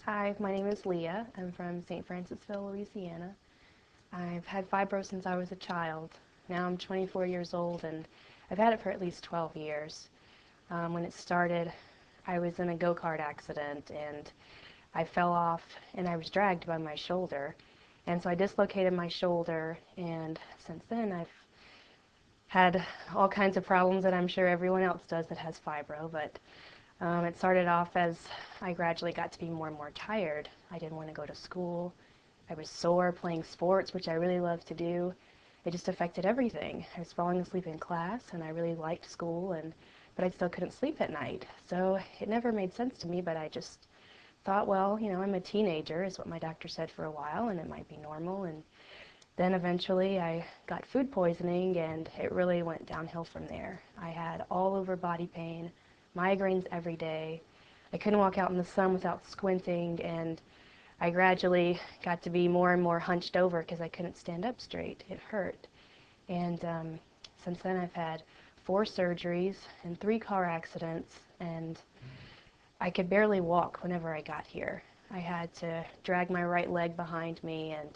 Hi, my name is Leah. I'm from St. Francisville, Louisiana. I've had fibro since I was a child. Now I'm 24 years old and I've had it for at least 12 years. When it started, I was in a go-kart accident and I fell off and I was dragged by my shoulder. And so I dislocated my shoulder, and since then I've had all kinds of problems that I'm sure everyone else does that has fibro, but it started off as I gradually got to be more and more tired. I didn't want to go to school. I was sore playing sports, which I really love to do. It just affected everything. I was falling asleep in class, and I really liked school, but I still couldn't sleep at night. So it never made sense to me, but I just thought, well, I'm a teenager, is what my doctor said for a while, and it might be normal. And then eventually I got food poisoning, and it really went downhill from there. I had all over body pain, migraines every day. I couldn't walk out in the sun without squinting, and I gradually got to be more and more hunched over because I couldn't stand up straight. It hurt. And since then I've had 4 surgeries and 3 car accidents, and I could barely walk whenever I got here. I had to drag my right leg behind me, and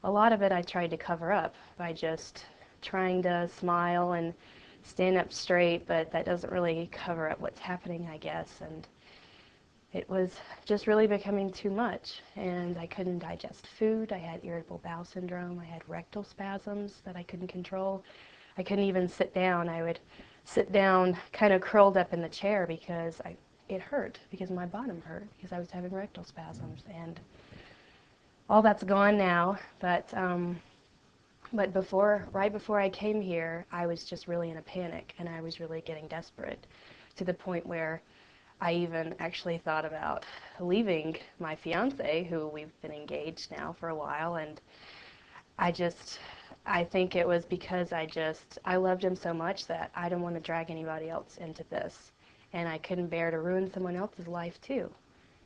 a lot of it I tried to cover up by just trying to smile and stand up straight, but that doesn't really cover up what's happening, I guess. And it was just really becoming too much, and I couldn't digest food. I had irritable bowel syndrome. I had rectal spasms that I couldn't control. I couldn't even sit down. I would sit down kind of curled up in the chair because it hurt, because my bottom hurt, because I was having rectal spasms. And all that's gone now, but right before I came here, I was just really in a panic, and I was really getting desperate to the point where I even actually thought about leaving my fiance, who we've been engaged now for a while, and I just, I think it was because I loved him so much that I didn't want to drag anybody else into this, and I couldn't bear to ruin someone else's life too.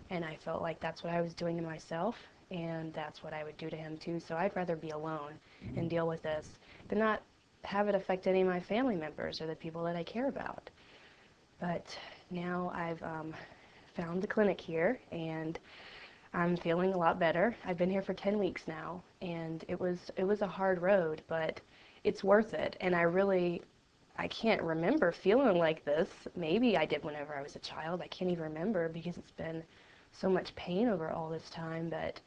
And I felt like that's what I was doing to myself, and that's what I would do to him too. So I'd rather be alone and deal with this than not have it affect any of my family members or the people that I care about. But now I've found the clinic here, and I'm feeling a lot better. I've been here for 10 weeks now, and it was a hard road, but it's worth it. And I can't remember feeling like this. Maybe I did whenever I was a child. I can't even remember because it's been so much pain over all this time. But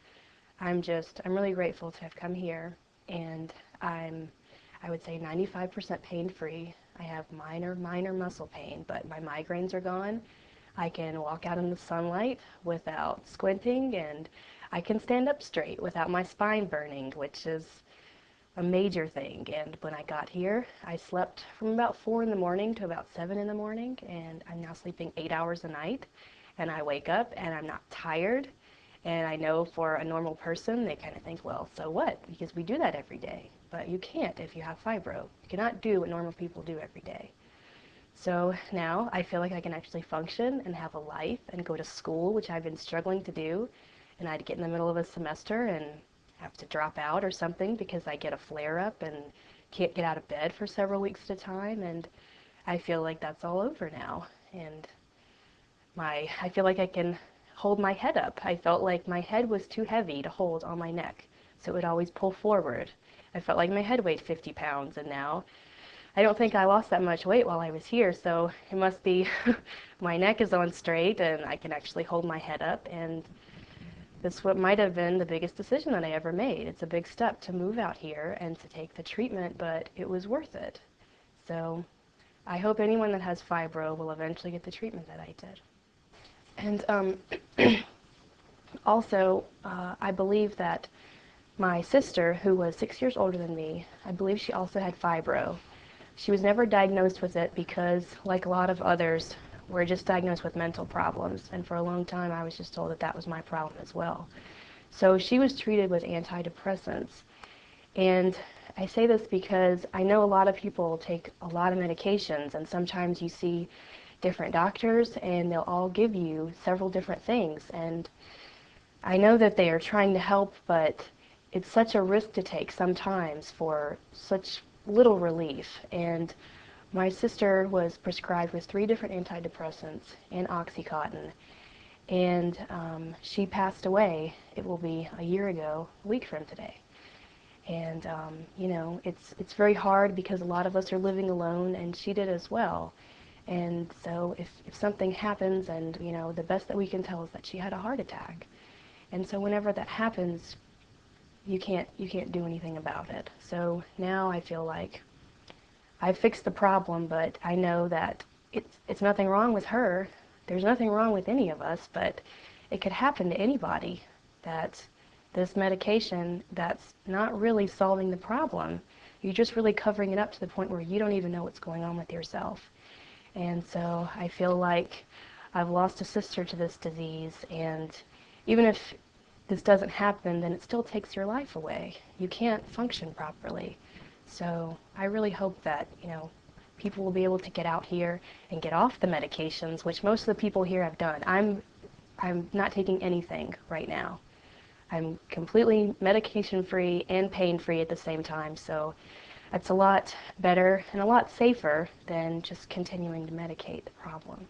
I'm really grateful to have come here, and I would say 95% pain-free. I have minor muscle pain, but my migraines are gone. I can walk out in the sunlight without squinting, and I can stand up straight without my spine burning, which is a major thing. And when I got here, I slept from about 4 in the morning to about 7 in the morning, and I'm now sleeping 8 hours a night, and I wake up and I'm not tired. And I know for a normal person, they kind of think, well, so what? Because we do that every day. But you can't if you have fibro. You cannot do what normal people do every day. So now I feel like I can actually function and have a life and go to school, which I've been struggling to do. And I'd get in the middle of a semester and have to drop out or something because I get a flare-up and can't get out of bed for several weeks at a time. And I feel like that's all over now. And I feel like I can hold my head up. I felt like my head was too heavy to hold on my neck, so it would always pull forward. I felt like my head weighed 50 pounds, and now I don't think I lost that much weight while I was here, so it must be my neck is on straight and I can actually hold my head up, and this what might have been the biggest decision that I ever made. It's a big step to move out here and to take the treatment, but it was worth it. So I hope anyone that has fibro will eventually get the treatment that I did. And also, I believe that my sister, who was 6 years older than me, I believe she also had fibro. She was never diagnosed with it because, like a lot of others, we're just diagnosed with mental problems. And for a long time, I was just told that that was my problem as well. So she was treated with antidepressants. And I say this because I know a lot of people take a lot of medications, and sometimes you see different doctors and they'll all give you several different things. And I know that they are trying to help, but it's such a risk to take sometimes for such little relief. And my sister was prescribed with 3 different antidepressants and Oxycontin, and she passed away. It will be a year ago, a week from today. And you know, it's very hard because a lot of us are living alone, and she did as well. And so if something happens, and you know, the best that we can tell is that she had a heart attack. And so whenever that happens, you can't do anything about it. So now I feel like I've fixed the problem, but I know that it's nothing wrong with her. There's nothing wrong with any of us, but it could happen to anybody, that this medication that's not really solving the problem. You're just really covering it up to the point where you don't even know what's going on with yourself. And so I feel like I've lost a sister to this disease, and even if this doesn't happen, then it still takes your life away. You can't function properly. So I really hope that, you know, people will be able to get out here and get off the medications, which most of the people here have done. I'm not taking anything right now. I'm completely medication free and pain free at the same time, so that's a lot better and a lot safer than just continuing to medicate the problem.